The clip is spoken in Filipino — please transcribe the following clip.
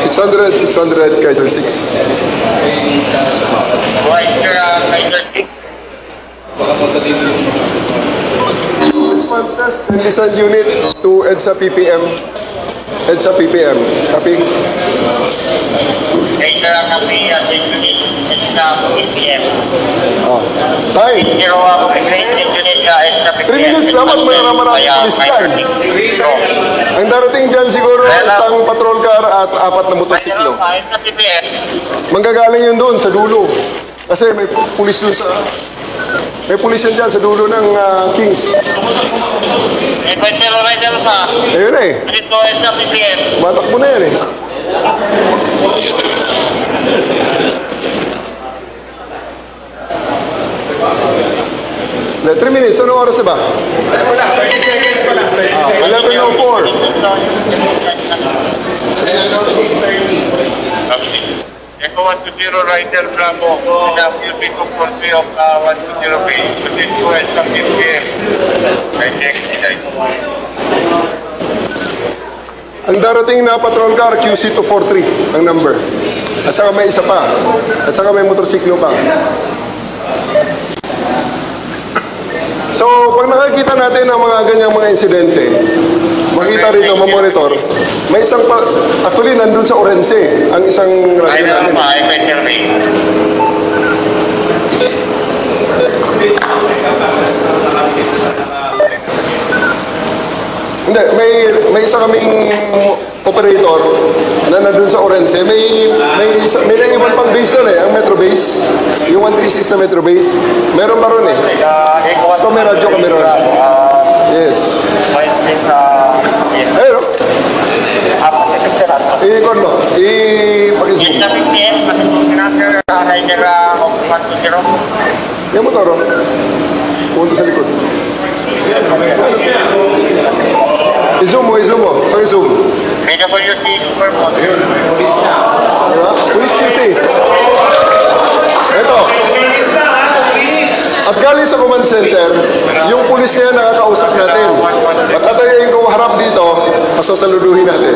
600, 600, Kaiser 6. Kaiser 6. Response test, listen unit to EDSA PPM. EDSA PPM. Copy? Kaiser kami at unit EDSA PPM. Time. 3 minutes dapat marami pulis yan. Ang darating dyan siguro isang patrol car at 4 na motosiklo. Manggagaling yun doon sa dulo. Kasi may pulis doon sa... May pulis yan dyan sa dulo ng Kings. Ayun na eh. Matakbo na yan eh. 3 minutes. Anong oras na ba? Wala, 30 seconds pa lang. 30 seconds. 11:04. 6:30. Echo 120 Rider Bravo, WP Control of 120 base, within 2 sa PPM. I check it. Ang darating na patrol car, QC243 ang number. At saka may isa pa. At saka may motorsiklo pa. So, pag nakikita natin ang mga ganyang mga insidente, makita rito, mamonitor, may isang pa, actually, nandun sa Orense, ang isang radyo namin. Hindi, may isa kaming operator na nandun sa Orense. May naiwan pang base doon eh, ang Metro Base. Yung 136 na Metro Base. Meron pa ron eh. So may radyo kami ron. Yes. Ayun o. I-ikon mo. I-pakisum. Yung motor o. Pumunta sa likod. I-zoom mo, i-zoom mo. Pag-zoom. PWC Supermod. Police na. Diba? Police QC. Ito. At galing sa command center, yung pulis niya nakakausap natin. At atayain ko harap dito, pasasaluduhin natin.